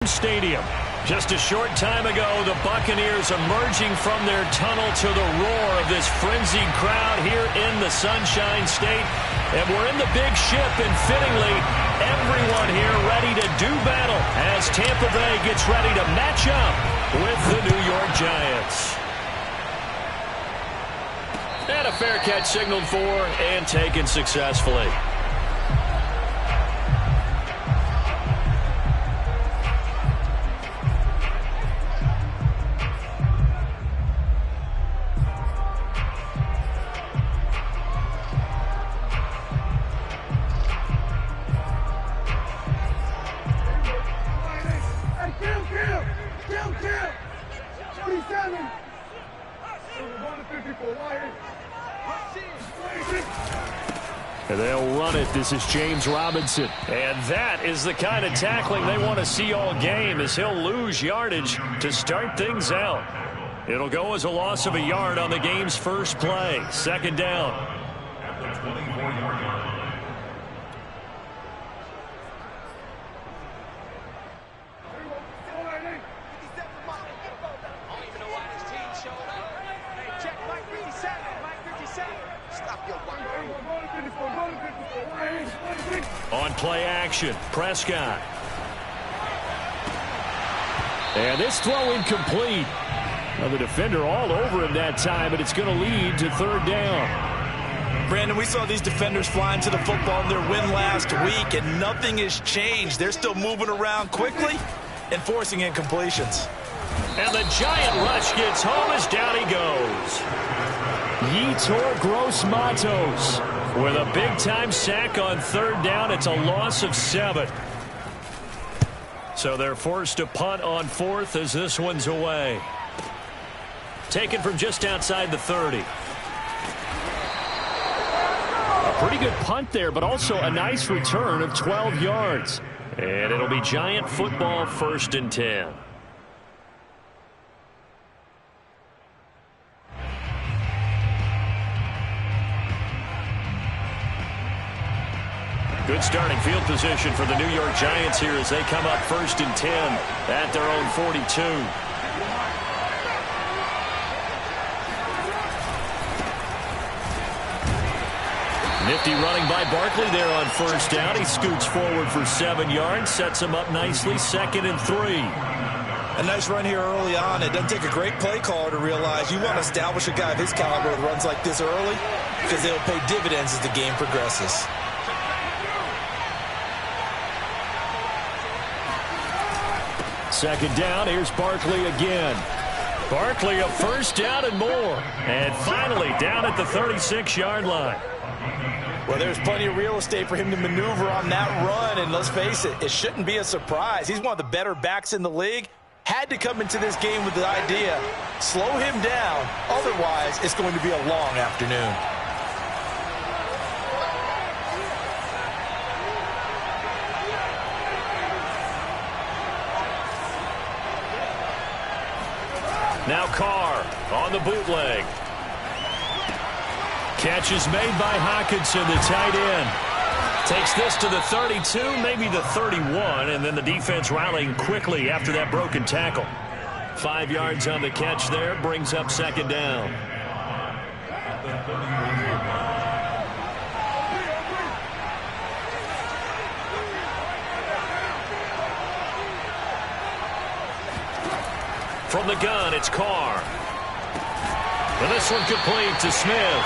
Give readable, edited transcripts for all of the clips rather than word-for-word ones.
Stadium. Just a short time ago, the Buccaneers emerging from their tunnel to the roar of this frenzied crowd here in the Sunshine State. And we're in the big ship, and fittingly, everyone here ready to do battle as Tampa Bay gets ready to match up with the New York Giants. And a fair catch signaled for and taken successfully. And they'll run it. This is James Robinson. And that is the kind of tackling they want to see all game, as he'll lose yardage to start things out. It'll go as a loss of a yard on the game's first play. Second down. At the 24-yard line. On play action, Prescott. And this throw incomplete. Well, the defender all over him that time, but it's going to lead to third down. Brandon, we saw these defenders flying to the football in their win last week, and nothing has changed. They're still moving around quickly and forcing incompletions. And the giant rush gets home as down he goes. Yetur Gross-Matos with a big-time sack on third down. It's a loss of 7. So they're forced to punt on fourth as this one's away. Taken from just outside the 30. A pretty good punt there, but also a nice return of 12 yards. And it'll be Giant football, 1st and 10. Good starting field position for the New York Giants here as they come up 1st and 10 at their own 42. Nifty running by Barkley there on first down. He scoots forward for 7 yards, sets him up nicely, 2nd and 3. A nice run here early on. It doesn't take a great play caller to realize you want to establish a guy of his caliber that runs like this early, because they'll pay dividends as the game progresses. Second down, here's Barkley again. Barkley a first down and more. And finally down at the 36-yard line. Well, there's plenty of real estate for him to maneuver on that run. And let's face it, it shouldn't be a surprise. He's one of the better backs in the league. Had to come into this game with the idea, slow him down. Otherwise, it's going to be a long afternoon. Now Carr on the bootleg. Catch is made by Hockenson, the tight end. Takes this to the 32, maybe the 31, and then the defense rallying quickly after that broken tackle. 5 yards on the catch there, brings up second down. From the gun, it's Carr. And this one complete to Smith.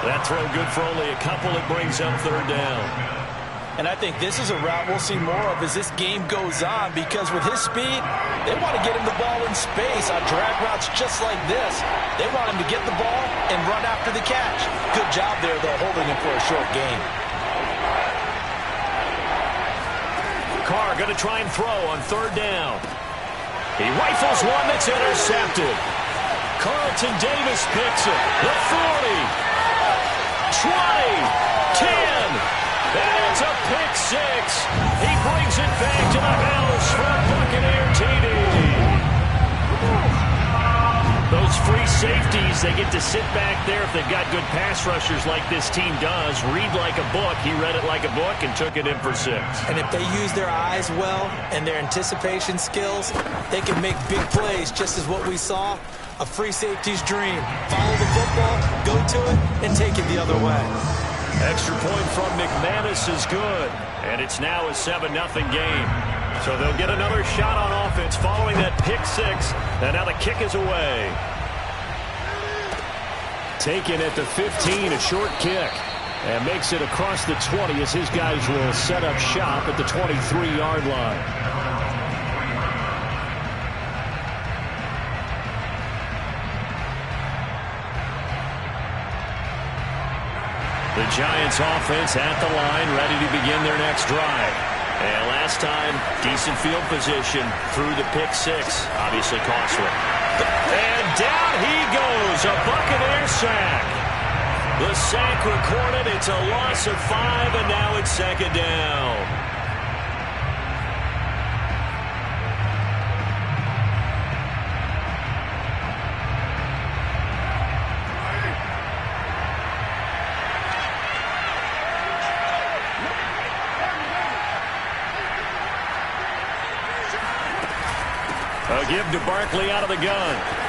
That throw good for only a couple. It brings up third down. And I think this is a route we'll see more of as this game goes on, because with his speed, they want to get him the ball in space on drag routes just like this. They want him to get the ball and run after the catch. Good job there, though, holding him for a short gain. Carr going to try and throw on third down. He rifles one that's intercepted. Carlton Davis picks it. The 40, 20, 10. And it's a pick six. He brings it back to the house for a Buccaneer TD. Those free safeties They get to sit back there if they've got good pass rushers like this team does. Read like a book. He read it like a book and took it in for 6. And if they use their eyes well and their anticipation skills, they can make big plays, just as what we saw. A free safety's dream. Follow the football, go to it, and take it the other way. Extra point from McManus is good. And it's now a 7-0 game. So they'll get another shot on offense following that pick 6. And now the kick is away. Taken at the 15, a short kick. And makes it across the 20 as his guys will set up shop at the 23-yard line. The Giants offense at the line, ready to begin their next drive. And last time, decent field position through the pick 6. Obviously costly. And down he goes, a Buccaneer sack. The sack recorded, it's a loss of 5, and now it's 2nd down. A give to Barkley out of the gun.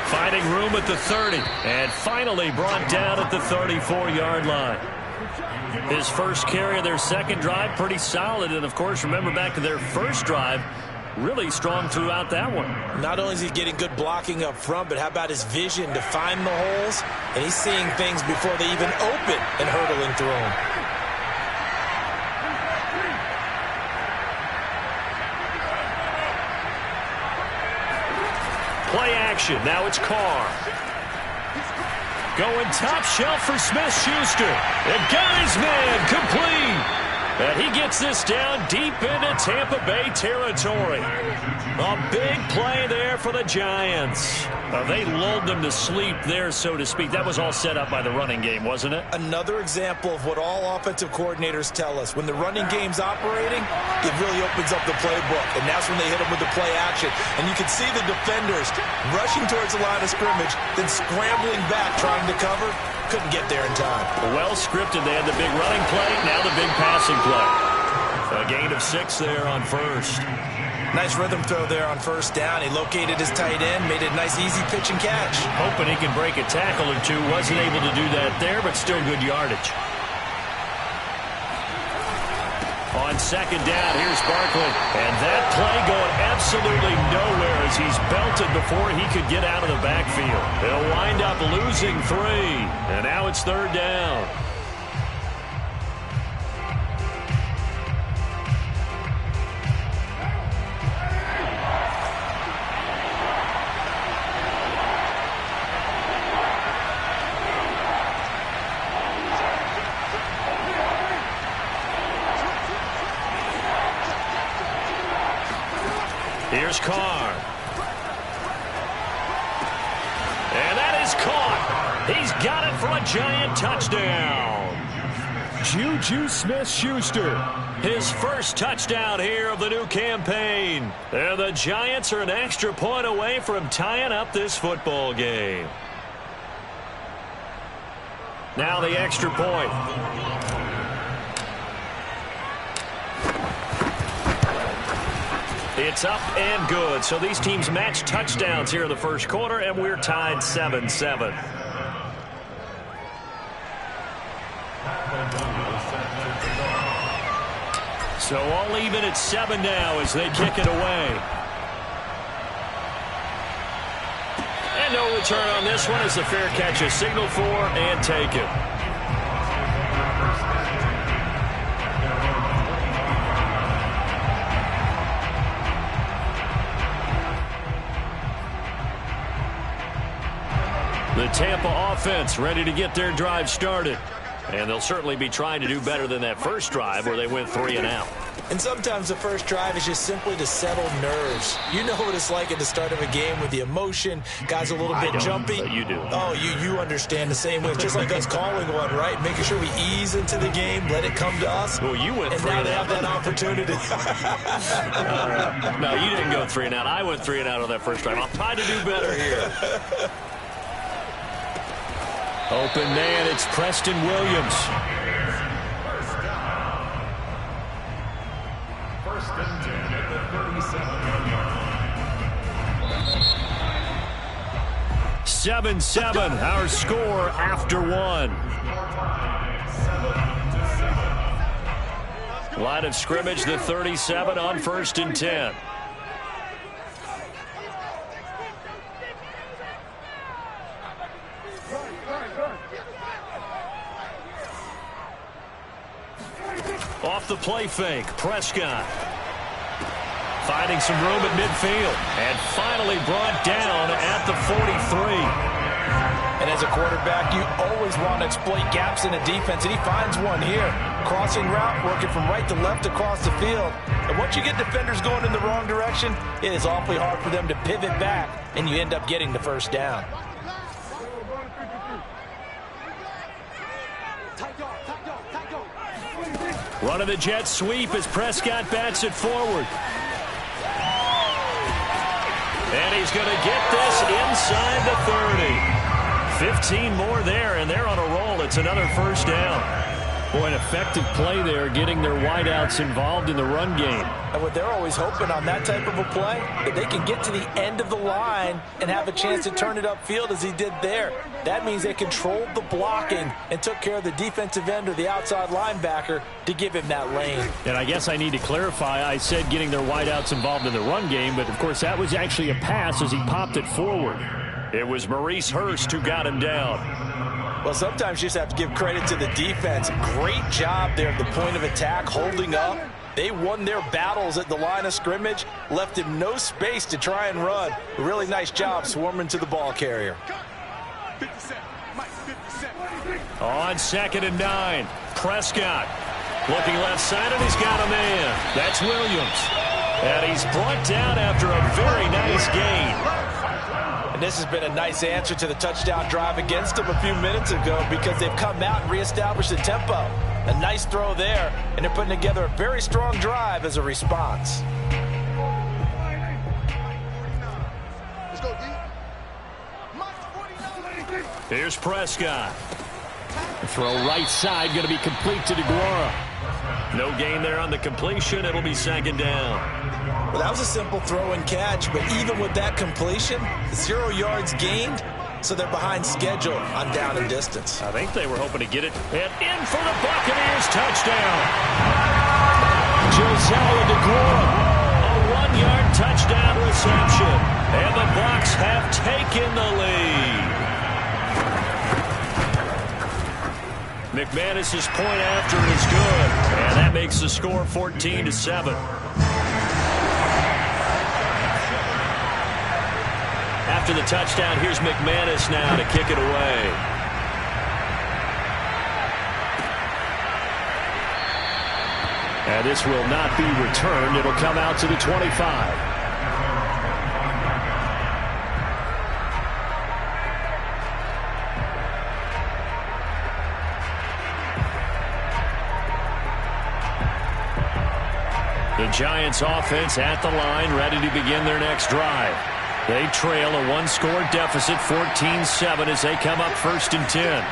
Finding room at the 30. And finally brought down at the 34-yard line. His first carry of their second drive, pretty solid. And, of course, remember back to their first drive, really strong throughout that one. Not only is he getting good blocking up front, but how about his vision to find the holes? And he's seeing things before they even open and hurdling through them. Play action. Now it's Carr. Going top shelf for Smith-Schuster. And got his man complete. And he gets this down deep into Tampa Bay territory. A big play there for the Giants. They lulled them to sleep there, so to speak. That was all set up by the running game, wasn't it? Another example of what all offensive coordinators tell us. When the running game's operating, it really opens up the playbook. And that's when they hit them with the play action. And you can see the defenders rushing towards the line of scrimmage, then scrambling back trying to cover. Couldn't get there in time. Well scripted. They had the big running play, now the big passing play. A gain of 6 there on first. Nice rhythm throw there on first down. He located his tight end, made it a nice easy pitch and catch. Hoping he can break a tackle or two. Wasn't able to do that there, but still good yardage. On second down, here's Barkley. And that play going absolutely nowhere as he's belted before he could get out of the backfield. He'll wind up losing 3. And now it's 3rd down. Here's Carr. And that is caught. He's got it for a Giant touchdown. Juju Smith-Schuster, his first touchdown here of the new campaign. And the Giants are an extra point away from tying up this football game. Now the extra point. It's up and good. So these teams match touchdowns here in the first quarter, and we're tied 7-7. So all even at 7 now as they kick it away. And no return on this one as the fair catch is signaled for and taken. The Tampa offense ready to get their drive started. And they'll certainly be trying to do better than that first drive where they went 3 and out. And sometimes the first drive is just simply to settle nerves. You know what it's like at the start of a game with the emotion. Guys a little bit jumpy. You do. Oh, you understand the same way. It's just like us calling one, right? Making sure we ease into the game, let it come to us. Well, you went and 3 now and they out. have that opportunity. No, you didn't go 3 and out. I went 3 and out on that first drive. I'll try to do better here. Open man, it's Preston Williams. First and 10 at the 37. 7-7, our score after one. Line of scrimmage, the 37 on 1st and 10. Off the play fake, Prescott. Finding some room at midfield. And finally brought down at the 43. And as a quarterback, you always want to exploit gaps in a defense, and he finds one here. Crossing route, working from right to left across the field. And once you get defenders going in the wrong direction, it is awfully hard for them to pivot back, and you end up getting the first down. Running the jet sweep as Prescott bats it forward. And he's going to get this inside the 30. 15 more there, and they're on a roll. It's another first down. Boy, an effective play there, getting their wideouts involved in the run game. And what they're always hoping on that type of a play, that they can get to the end of the line and have a chance to turn it upfield as he did there. That means they controlled the blocking and took care of the defensive end or the outside linebacker to give him that lane. And I guess I need to clarify, I said getting their wideouts involved in the run game, but of course that was actually a pass as he popped it forward. It was Maurice Hurst who got him down. Well, sometimes you just have to give credit to the defense. Great job there at the point of attack, holding up. They won their battles at the line of scrimmage, left him no space to try and run. A really nice job swarming to the ball carrier. On 2nd and 9, Prescott looking left side, and he's got a man. That's Williams. And he's brought down after a very nice gain. And this has been a nice answer to the touchdown drive against them a few minutes ago because they've come out and reestablished the tempo. A nice throw there, and they're putting together a very strong drive as a response. Here's Prescott. Throw right side, going to be complete to DeGuara. No gain there on the completion. It'll be 2nd down. Well, that was a simple throw and catch, but even with that completion, 0 yards gained, so they're behind schedule on down and distance. I think they were hoping to get it. And in for the Buccaneers, touchdown. Josiah DeGuara, a 1-yard touchdown reception. And the Bucs have taken the lead. McManus's point after is good, and that makes the score 14-7. After the touchdown, here's McManus now to kick it away. And this will not be returned. It'll come out to the 25. The Giants offense at the line, ready to begin their next drive. They trail a 1-score deficit, 14-7, as they come up 1st and 10.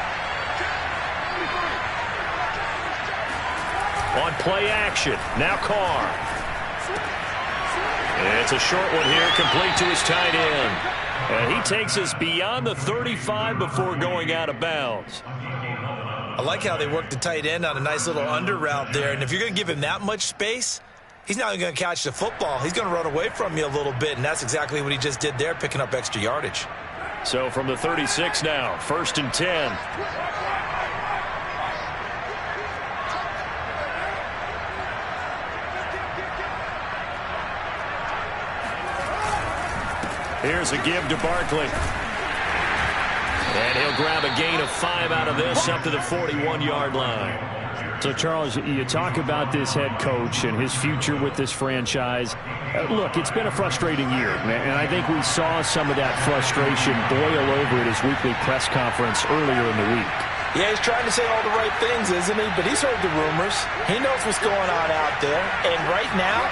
On play action, now Carr. It's a short one here, complete to his tight end. And he takes us beyond the 35 before going out of bounds. I like how they work the tight end on a nice little under route there. And if you're going to give him that much space, he's not going to catch the football. He's going to run away from you a little bit, and that's exactly what he just did there, picking up extra yardage. So from the 36 now, 1st and 10. Here's a give to Barkley. And he'll grab a gain of 5 out of this up to the 41-yard line. So, Charles, you talk about this head coach and his future with this franchise. Look, it's been a frustrating year, and I think we saw some of that frustration boil over at his weekly press conference earlier in the week. Yeah, he's trying to say all the right things, isn't he? But he's heard the rumors. He knows what's going on out there. And right now,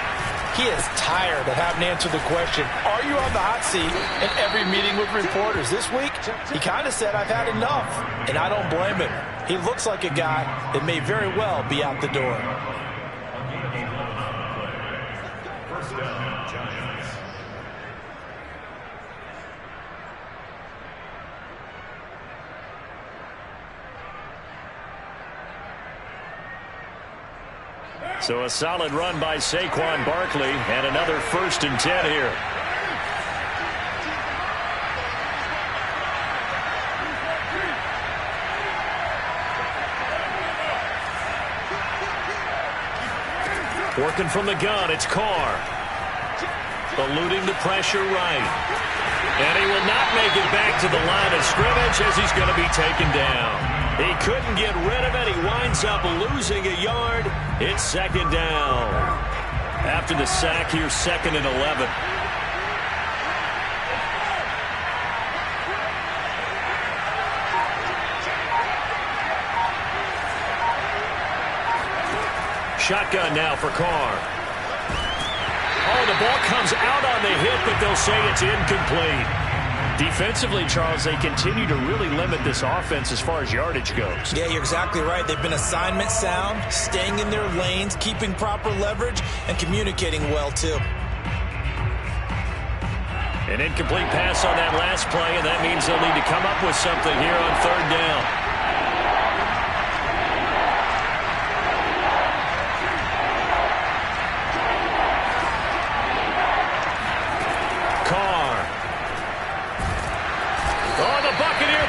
He is tired of having to answer the question, are you on the hot seat, in every meeting with reporters. This week, he kind of said, I've had enough, and I don't blame him. He looks like a guy that may very well be out the door. First down, Giants. So a solid run by Saquon Barkley, and another 1st and 10 here. Working from the gun, it's Carr. Eluding the pressure right. And he will not make it back to the line of scrimmage as he's going to be taken down. He couldn't get rid of it. He winds up losing a yard. It's 2nd down. After the sack, here's 2nd and 11. Shotgun now for Carr. Oh, the ball comes out on the hit, but they'll say it's incomplete. Defensively, Charles, they continue to really limit this offense as far as yardage goes. Yeah, you're exactly right. They've been assignment sound, staying in their lanes, keeping proper leverage, and communicating well, too. An incomplete pass on that last play, and that means they'll need to come up with something here on 3rd down.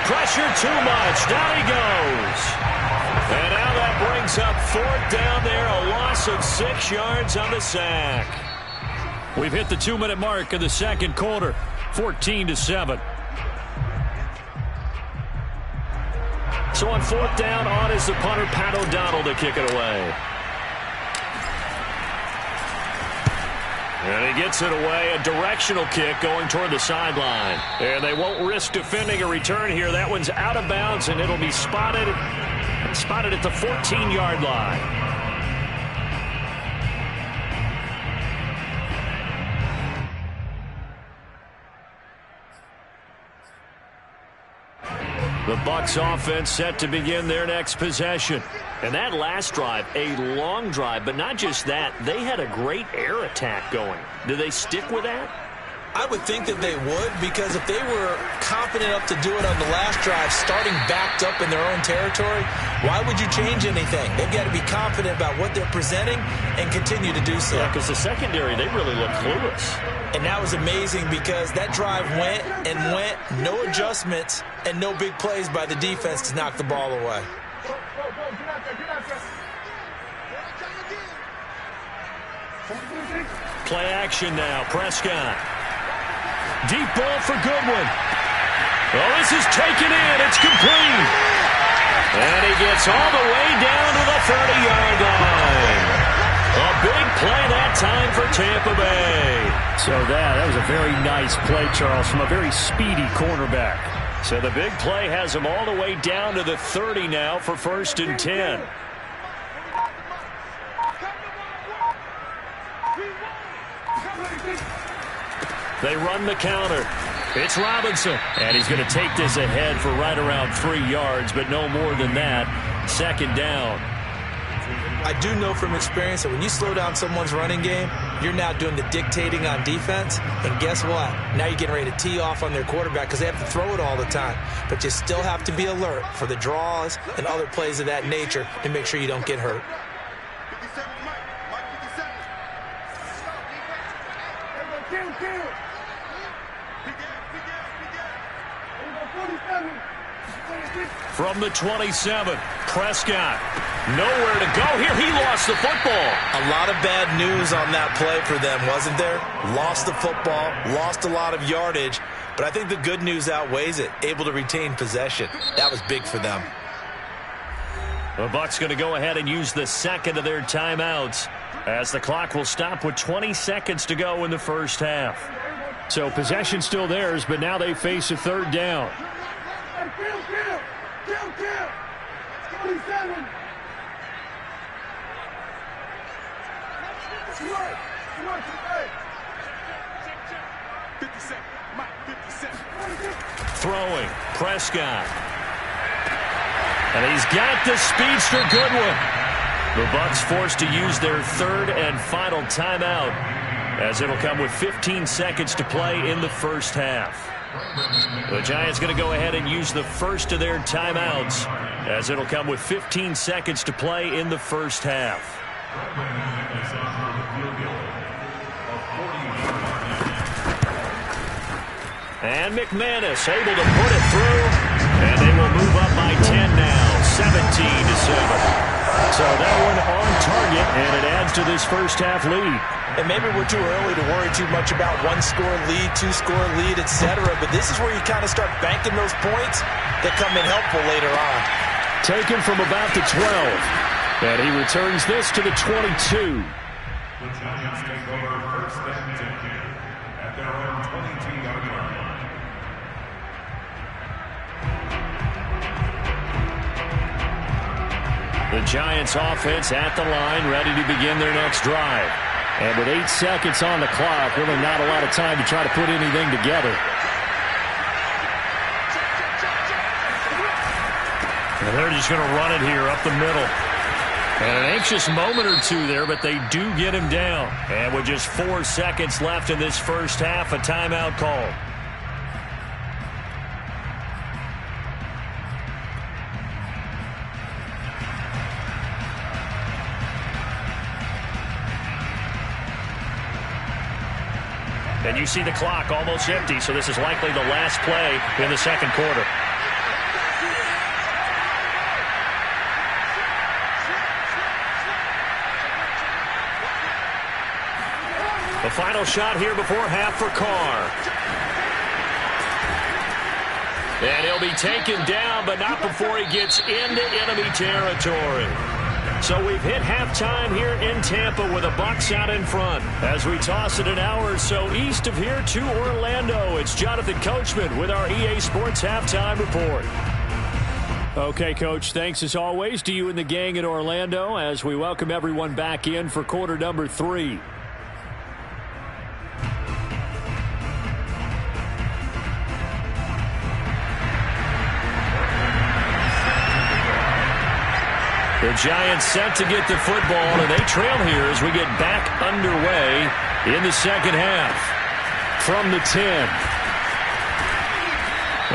Pressure too much. Down he goes. And now that brings up 4th down there. A loss of 6 yards on the sack. We've hit the 2-minute mark of the 2nd quarter. 14-7. So on 4th down, on is the punter, Pat O'Donnell, to kick it away. And he gets it away, a directional kick going toward the sideline. And they won't risk defending a return here. That one's out of bounds, and it'll be spotted at the 14-yard line. The Bucs offense set to begin their next possession. And that last drive, a long drive, but not just that, they had a great air attack going. Do they stick with that? I would think that they would, because if they were confident enough to do it on the last drive, starting backed up in their own territory, why would you change anything? They've got to be confident about what they're presenting and continue to do so. Yeah, because the secondary, they really look clueless. And that was amazing because that drive went and went, no adjustments, and no big plays by the defense to knock the ball away. Play action now, Prescott. Deep ball for Goodwin. Oh, this is taken in. It's complete. And he gets all the way down to the 30-yard line. A big play that time for Tampa Bay. So that was a very nice play, Charles, from a very speedy cornerback. So the big play has him all the way down to the 30 now for 1st and 10. They run the counter. It's Robinson. And he's going to take this ahead for right around 3 yards, but no more than that. 2nd down. I do know from experience that when you slow down someone's running game, you're now doing the dictating on defense. And guess what? Now you're getting ready to tee off on their quarterback because they have to throw it all the time. But you still have to be alert for the draws and other plays of that nature to make sure you don't get hurt. From the 27, Prescott. Nowhere to go here. He lost the football. A lot of bad news on that play for them, wasn't there? Lost the football, lost a lot of yardage, but I think the good news outweighs it. Able to retain possession. That was big for them. The Bucs going to go ahead and use the 2nd of their timeouts as the clock will stop with 20 seconds to go in the first half. So possession still theirs, but now they face a 3rd down. Throwing, Prescott. And he's got the speedster Goodwin. The Bucs forced to use their third and final timeout, as it'll come with 15 seconds to play in the first half. The Giants going to go ahead and use the first of their timeouts, as it'll come with 15 seconds to play in the first half. And McManus able to put it through, and they will move up by 10 now, 17-7. So that one on target, and it adds to this first half lead. And maybe we're too early to worry too much about one-score lead, two-score lead, etc. But this is where you kind of start banking those points that come in helpful later on. Taken from about the 12. And he returns this to the 22. The Giants take over first and 10 at their own 22-yard line. The Giants offense at the line, ready to begin their next drive. And with 8 seconds on the clock, really not a lot of time to try to put anything together. And they're just going to run it here up the middle. And an anxious moment or two there, but they do get him down. And with just 4 seconds left in this first half, a timeout call. And you see the clock almost empty, so this is likely the last play in the second quarter. The final shot here before half for Carr. And he'll be taken down, but not before he gets into enemy territory. So we've hit halftime here in Tampa with the Bucs out in front. As we toss it an hour or so east of here to Orlando, it's Jonathan Coachman with our EA Sports Halftime Report. Okay, Coach, thanks as always to you and the gang in Orlando as we welcome everyone back in for quarter number 3. The Giants set to get the football, and they trail here as we get back underway in the second half. From the 10.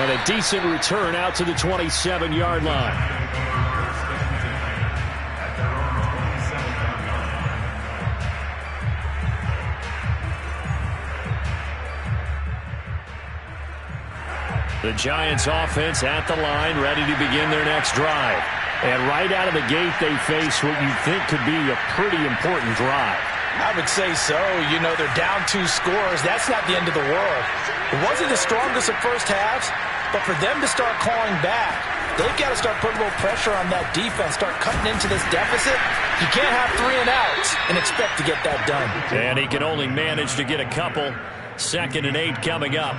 And a decent return out to the 27-yard line. The Giants offense at the line, ready to begin their next drive. And right out of the gate, they face what you think could be a pretty important drive. I would say so. You know, they're down 2 scores. That's not the end of the world. It wasn't the strongest of first halves, but for them to start clawing back, they've got to start putting a little pressure on that defense, start cutting into this deficit. You can't have 3 and outs and expect to get that done. And he can only manage to get a couple. 2nd and 8 coming up.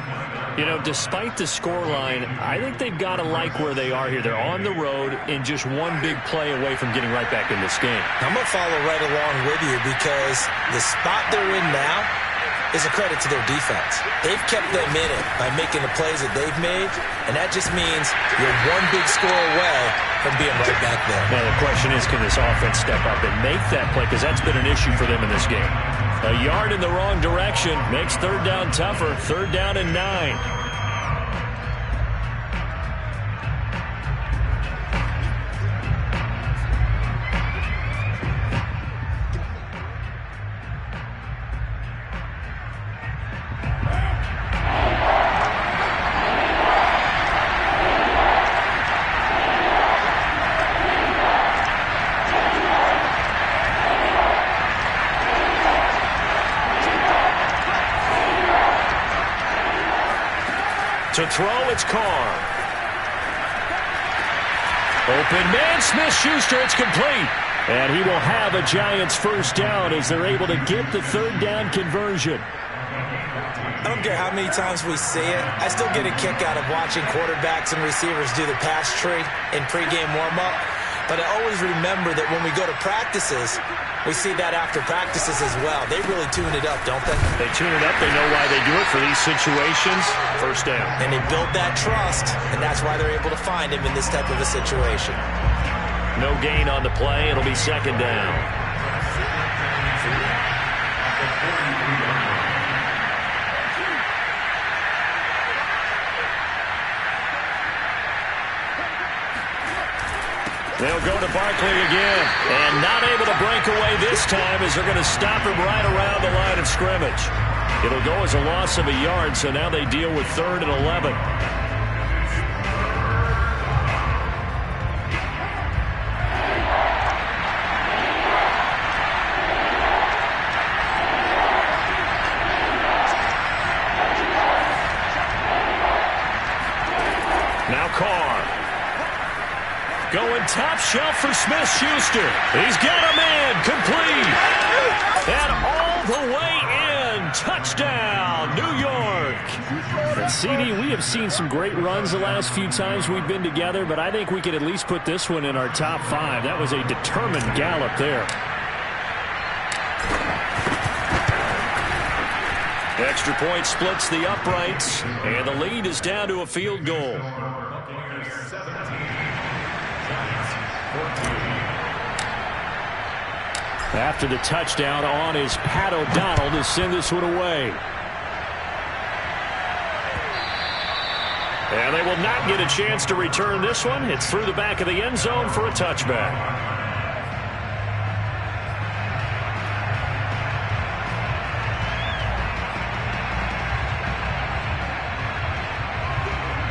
You know, despite the scoreline, I think they've got to like where they are here. They're on the road and just one big play away from getting right back in this game. I'm going to follow right along with you because the spot they're in now is a credit to their defense. They've kept them in it by making the plays that they've made, and that just means you're one big score away from being right back there. Now, the question is, can this offense step up and make that play? Because that's been an issue for them in this game. A yard in the wrong direction makes third down tougher. 3rd down and 9. To throw, it's Carr. Open man, Smith-Schuster, it's complete. And he will have a Giants first down as they're able to get the 3rd down conversion. I don't care how many times we see it. I still get a kick out of watching quarterbacks and receivers do the pass tree in pregame warm-up. But I always remember that when we go to practices, we see that after practices as well. They really tune it up, don't they? They tune it up. They know why they do it for these situations. First down. And they build that trust, and that's why they're able to find him in this type of a situation. No gain on the play. It'll be second down. They'll go to Barkley again. And not able to break away this time as they're going to stop him right around the line of scrimmage. It'll go as a loss of a yard, so now they deal with 3rd and 11. Now Carr. Going top shelf for Smith-Schuster. He's got a man complete. And all the way in. Touchdown, New York. And CD, we have seen some great runs the last few times we've been together, but I think we could at least put this one in our top 5. That was a determined gallop there. Extra point splits the uprights, and the lead is down to a field goal. After the touchdown on is Pat O'Donnell to send this one away. And they will not get a chance to return this one. It's through the back of the end zone for a touchback.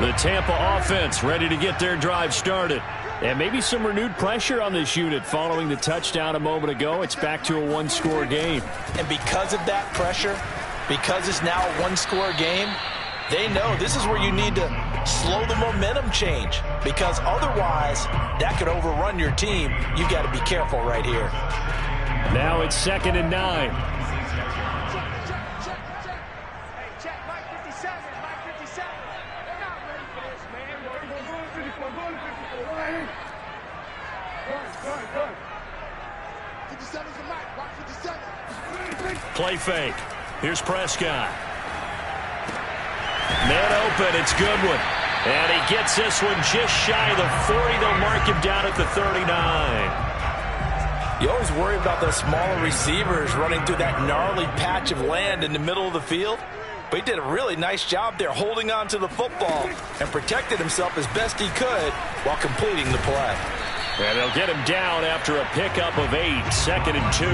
The Tampa offense ready to get their drive started. And maybe some renewed pressure on this unit following the touchdown a moment ago. It's back to a one-score game. And because of that pressure, because it's now a one-score game, they know this is where you need to slow the momentum change. Because otherwise, that could overrun your team. You've got to be careful right here. Now it's 2nd and 9. Play fake. Here's Prescott. Man open. It's Goodwin. And he gets this one just shy of the 40. They'll mark him down at the 39. You always worry about those smaller receivers running through that gnarly patch of land in the middle of the field. But he did a really nice job there holding on to the football and protected himself as best he could while completing the play. And they'll get him down after a pickup of 8. 2nd and 2.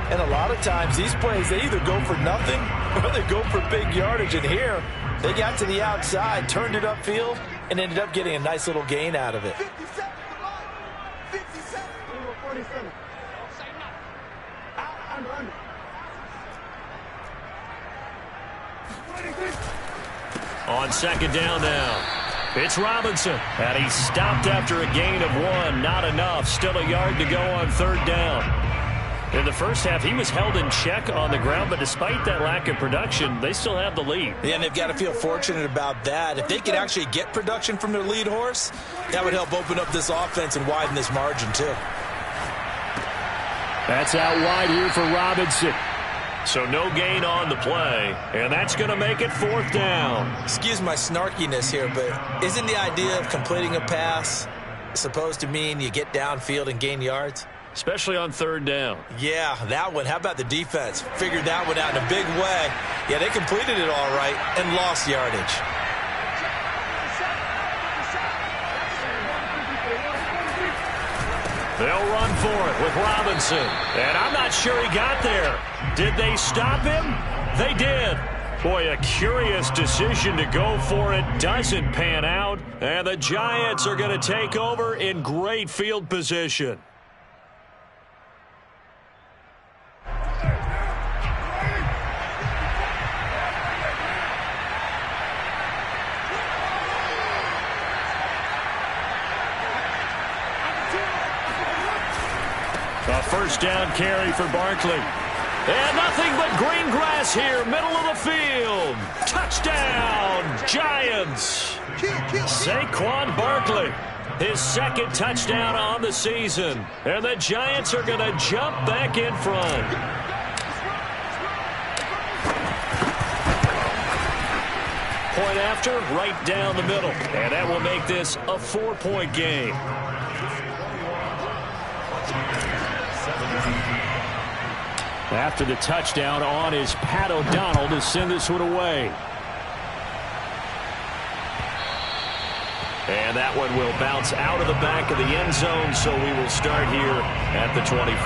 And a lot of times these plays, they either go for nothing or they go for big yardage. And here, they got to the outside, turned it upfield, and ended up getting a nice little gain out of it. On 2nd down now. It's Robinson. And he stopped after a gain of 1. Not enough. Still a yard to go on 3rd down. In the first half, he was held in check on the ground, but despite that lack of production, they still have the lead. Yeah, and they've got to feel fortunate about that. If they could actually get production from their lead horse, that would help open up this offense and widen this margin, too. That's out wide here for Robinson. So no gain on the play, and that's going to make it 4th down. Excuse my snarkiness here, but isn't the idea of completing a pass supposed to mean you get downfield and gain yards? Especially on 3rd down. Yeah, that one. How about the defense? Figured that one out in a big way. Yeah, they completed it all right and lost yardage. They'll run for it with Robinson. And I'm not sure he got there. Did they stop him? They did. Boy, a curious decision to go for it. Doesn't pan out. And the Giants are going to take over in great field position. A 1st down carry for Barkley. And nothing but green grass here, middle of the field. Touchdown, Giants. Saquon Barkley, his second touchdown on the season. And the Giants are going to jump back in front. Point after, right down the middle. And that will make this a 4-point game. After the touchdown on is Pat O'Donnell to send this one away. And that one will bounce out of the back of the end zone, so we will start here at the 25.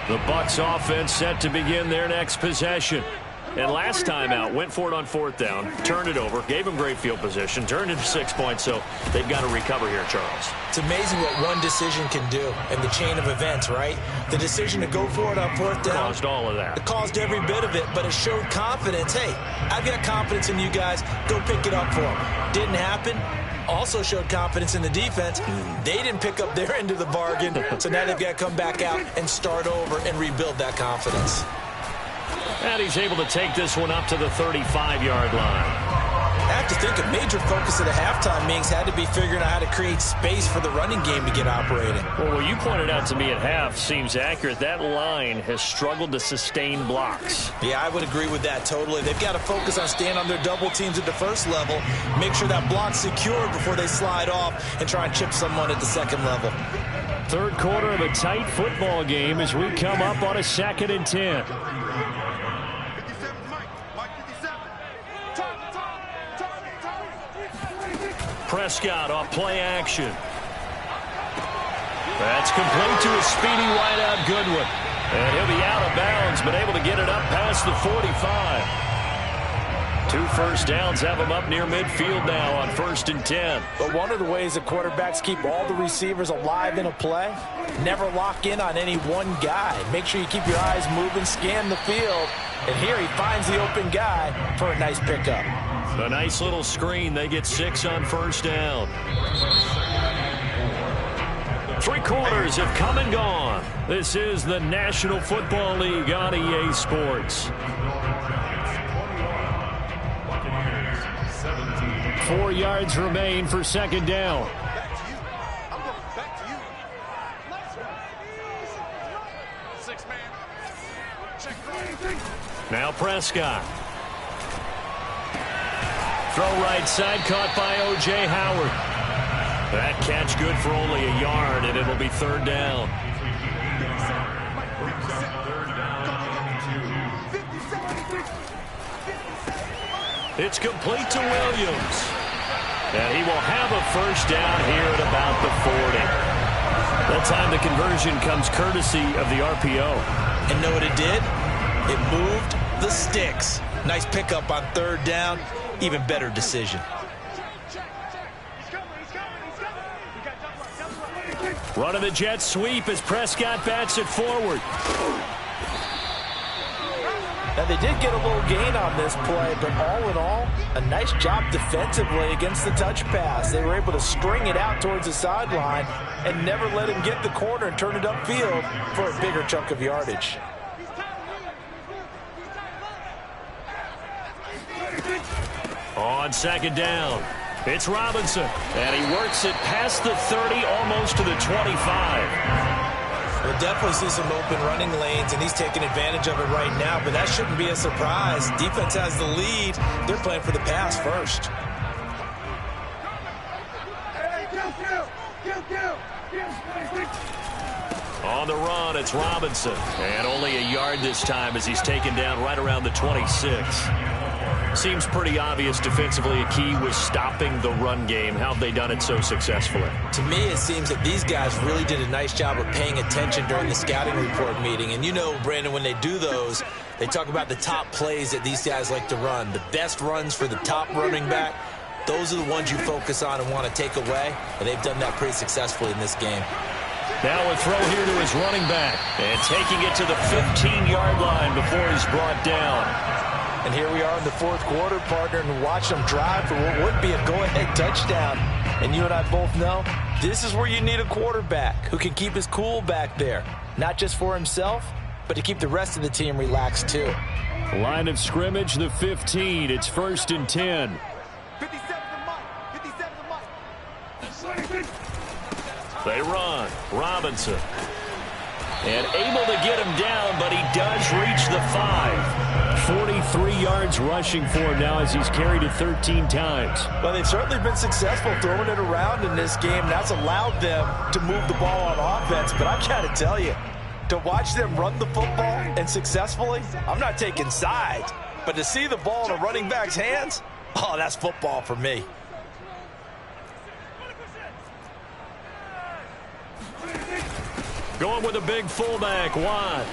The Bucs offense set to begin their next possession. And last time out, went for it on 4th down, turned it over, gave them great field position, turned it to 6 points, so they've got to recover here, Charles. It's amazing what one decision can do in the chain of events, right? The decision to go for it on 4th down. Caused all of that. It caused every bit of it, but it showed confidence. Hey, I've got confidence in you guys. Go pick it up for them. Didn't happen. Also showed confidence in the defense. They didn't pick up their end of the bargain, so now they've got to come back out and start over and rebuild that confidence. And he's able to take this one up to the 35-yard line. I have to think a major focus of the halftime meetings had to be figuring out how to create space for the running game to get operating. Well, what you pointed out to me at half seems accurate. That line has struggled to sustain blocks. Yeah, I would agree with that totally. They've got to focus on staying on their double teams at the first level, make sure that block's secured before they slide off and try and chip someone at the second level. Third quarter of a tight football game as we come up on a 2nd and 10. Prescott off play action. That's complete to a speedy wideout Goodwin. And he'll be out of bounds, but able to get it up past the 45. 2 first downs have him up near midfield now on 1st and 10. But one of the ways that quarterbacks keep all the receivers alive in a play, never lock in on any one guy. Make sure you keep your eyes moving, scan the field. And here he finds the open guy for a nice pickup. A nice little screen. They get 6 on 1st down. 3 quarters have come and gone. This is the National Football League on EA Sports. 4 yards remain for 2nd down. Now Prescott. Throw right side, caught by O.J. Howard. That catch good for only a yard, and it'll be 3rd down. It's complete to Williams. And he will have a 1st down here at about the 40. That time the conversion comes courtesy of the RPO. And know what it did? It moved the sticks. Nice pickup on 3rd down. Even better decision. Running the jet sweep as Prescott bats it forward. Now, they did get a little gain on this play, but all in all, a nice job defensively against the touch pass. They were able to string it out towards the sideline and never let him get the corner and turn it upfield for a bigger chunk of yardage. On 2nd down, it's Robinson, and he works it past the 30, almost to the 25. We'll definitely see some open running lanes, and he's taking advantage of it right now, but that shouldn't be a surprise. Defense has the lead. They're playing for the pass first. On the run, it's Robinson, and only a yard this time as he's taken down right around the 26. Seems pretty obvious defensively a key was stopping the run game. How have they done it so successfully? To me, it seems that these guys really did a nice job of paying attention during the scouting report meeting. And you know, Brandon, when they do those, they talk about the top plays that these guys like to run. The best runs for the top running back, those are the ones you focus on and want to take away. And they've done that pretty successfully in this game. Now a throw here to his running back. And taking it to the 15-yard line before he's brought down. And here we are in the 4th quarter, partner, and watch them drive for what would be a go-ahead touchdown. And you and I both know this is where you need a quarterback who can keep his cool back there. Not just for himself, but to keep the rest of the team relaxed too. Line of scrimmage, the 15. It's 1st and 10. They run. Robinson. And able to get him down, but he does reach the 5. 43 yards rushing for him now as he's carried it 13 times. Well, they've certainly been successful throwing it around in this game. That's allowed them to move the ball on offense. But I got to tell you, to watch them run the football and successfully, I'm not taking sides. But to see the ball in a running back's hands, oh, that's football for me. Going with a big fullback, Watt.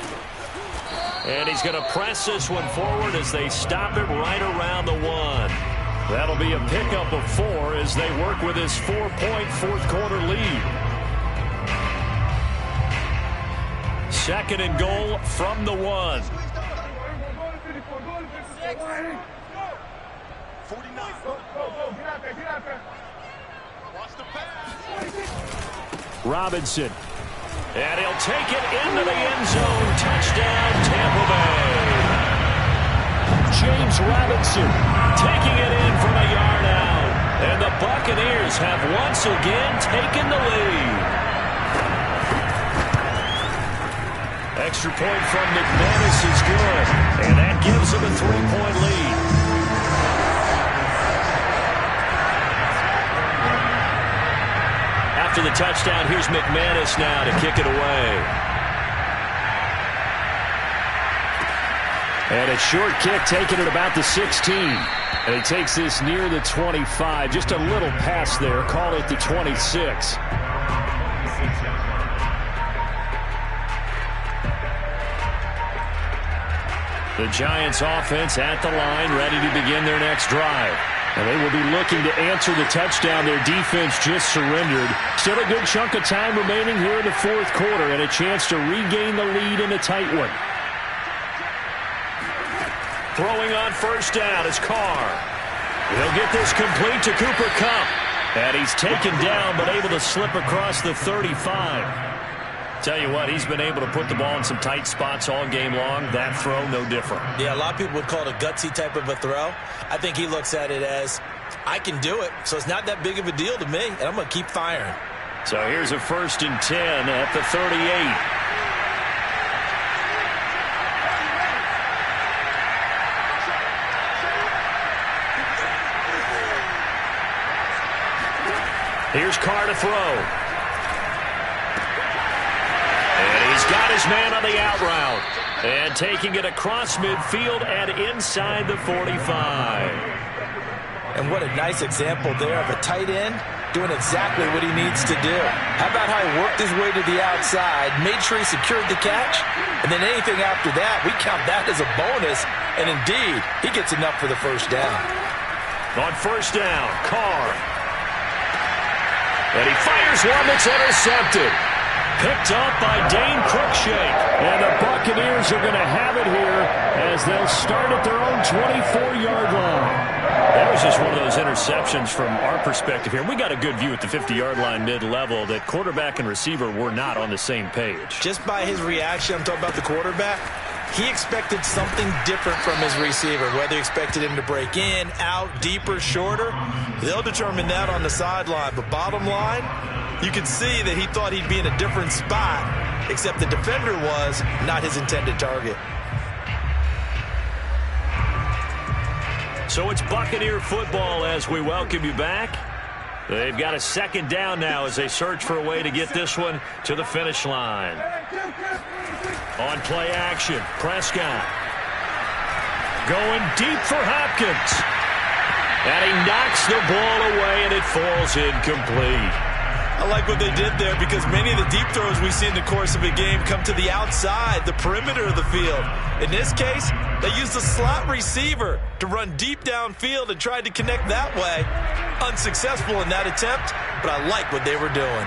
And he's going to press this one forward as they stop it right around the 1. That'll be a pickup of 4 as they work with his 4-point fourth-quarter lead. 2nd and goal from the 1. Robinson. And he'll take it into the end zone. Touchdown, Tampa Bay. James Robinson taking it in from a yard out. And the Buccaneers have once again taken the lead. Extra point from McManus is good. And that gives them a 3-point lead. After the touchdown, here's McManus now to kick it away. And a short kick taken at about the 16. And he takes this near the 25. Just a little pass there. Call it the 26. The Giants offense at the line, ready to begin their next drive. And they will be looking to answer the touchdown their defense just surrendered. Still a good chunk of time remaining here in the fourth quarter and a chance to regain the lead in a tight one. Throwing on first down is Carr. He'll get this complete to Cooper Kupp. And he's taken down but able to slip across the 35. Tell you what, he's been able to put the ball in some tight spots all game long. That throw, no different. Yeah, a lot of people would call it a gutsy type of a throw. I think he looks at it as, I can do it, so it's not that big of a deal to me, and I'm going to keep firing. So here's a 1st and 10 at the 38. Here's Carr to throw. He's got his man on the out route. And taking it across midfield and inside the 45. And what a nice example there of a tight end doing exactly what he needs to do. How about how he worked his way to the outside, made sure he secured the catch, and then anything after that, we count that as a bonus. And indeed, he gets enough for the first down. On first down, Carr. And he fires one that's intercepted. Picked up by Dane Cruikshank. And the Buccaneers are going to have it here as they'll start at their own 24-yard line. That was just one of those interceptions from our perspective here. We got a good view at the 50-yard line mid-level that quarterback and receiver were not on the same page. Just by his reaction, I'm talking about the quarterback, he expected something different from his receiver. Whether he expected him to break in, out, deeper, shorter, they'll determine that on the sideline. But bottom line, you can see that he thought he'd be in a different spot, except the defender was not his intended target. So it's Buccaneer football as we welcome you back. They've got a second down now as they search for a way to get this one to the finish line. On play action, Prescott. Going deep for Hopkins. And he knocks the ball away and it falls incomplete. I like what they did there because many of the deep throws we see in the course of a game come to the outside, the perimeter of the field. In this case, they used a slot receiver to run deep downfield and tried to connect that way. Unsuccessful in that attempt, but I like what they were doing.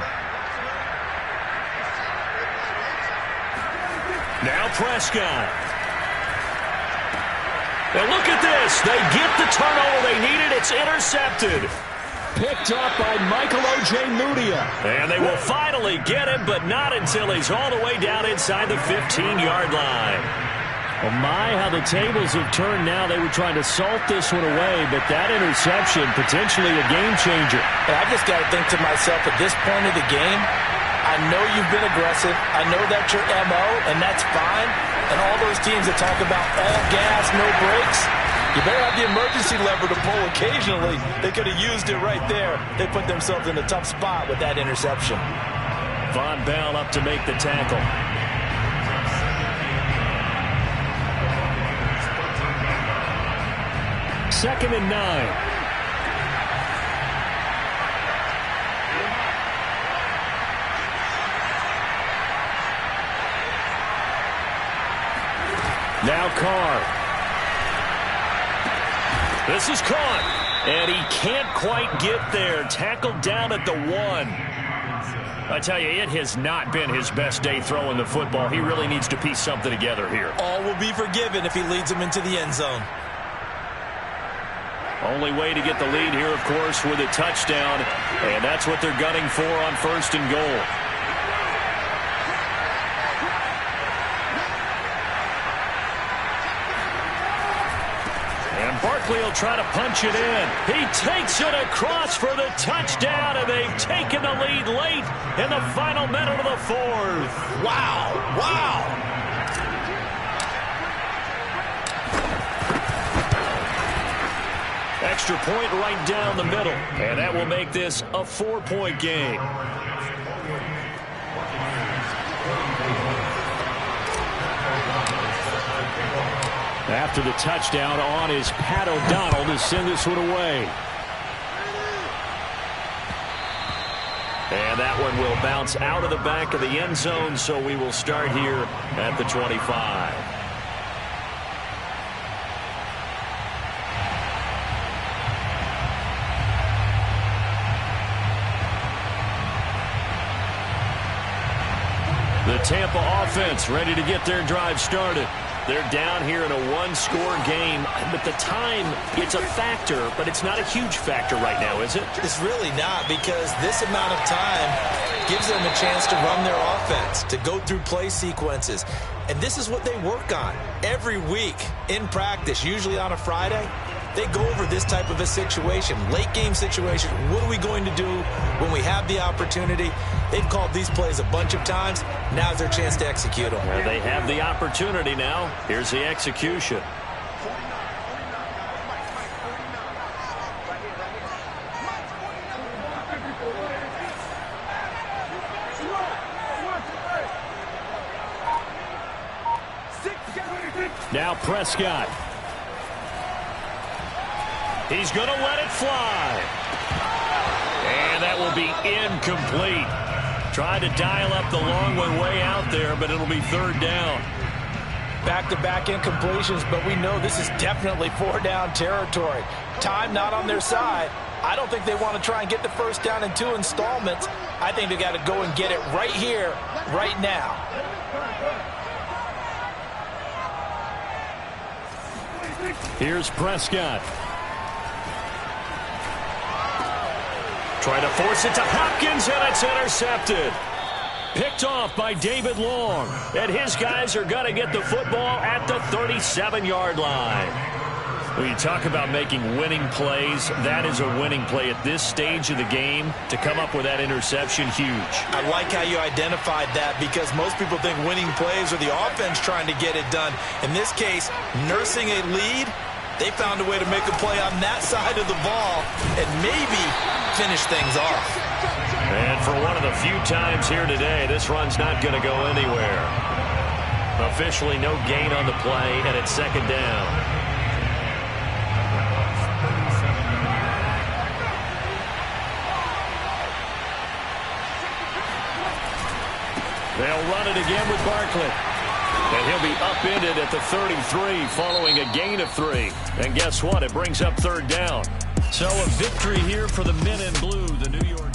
Now Prescott. And look at this. They get the turnover they needed. It's intercepted. picked up by Michael O.J. Mudia. And they will finally get him, but not until he's all the way down inside the 15-yard line. Well, my, how the tables have turned now. They were trying to salt this one away, but that interception, potentially a game changer. And I just got to think to myself, at this point of the game, I know you've been aggressive. I know that's your MO, and that's fine. And all those teams that talk about all gas, no brakes, you better have the emergency lever to pull occasionally. They could have used it right there. They put themselves in a tough spot with that interception. Von Bell up to make the tackle. Second and 9. Now Carr. This is caught. And he can't quite get there. Tackled down at the 1. I tell you, it has not been his best day throwing the football. He really needs to piece something together here. All will be forgiven if he leads them into the end zone. Only way to get the lead here, of course, with a touchdown. And that's what they're gunning for on 1st and goal. And Barkley will try to punch it in. He takes it across for the touchdown, and they've taken the lead late in the final minute of the 4th. Wow, wow. Extra point right down the middle, and that will make this a 4-point game. After the touchdown on is Pat O'Donnell to send this one away. And that one will bounce out of the back of the end zone, so we will start here at the 25. The Tampa offense ready to get their drive started. They're down here in a one-score game, but the time, it's a factor, but it's not a huge factor right now, is it? It's really not, because this amount of time gives them a chance to run their offense, to go through play sequences. And this is what they work on every week in practice, usually on a Friday. They go over this type of a situation, late game situation. What are we going to do when we have the opportunity? They've called these plays a bunch of times. Now's their chance to execute them. Well, they have the opportunity now. Here's the execution. Now Prescott. He's going to let it fly. And that will be incomplete. Tried to dial up the long one way out there, but it'll be 3rd down. Back-to-back incompletions, but we know this is definitely 4-down territory. Time not on their side. I don't think they want to try and get the 1st down in 2 installments. I think they got to go and get it right here, right now. Here's Prescott. Trying to force it to Hopkins, and it's intercepted. Picked off by David Long. And his guys are going to get the football at the 37-yard line. When you talk about making winning plays, that is a winning play at this stage of the game. To come up with that interception, huge. I like how you identified that, because most people think winning plays are the offense trying to get it done. In this case, nursing a lead, they found a way to make a play on that side of the ball and maybe finish things off. And for one of the few times here today, this run's not going to go anywhere. Officially no gain on the play, and it's 2nd down. They'll run it again with Barkley. And he'll be upended at the 33 following a gain of 3. And guess what? It brings up 3rd down. So a victory here for the men in blue, the New York.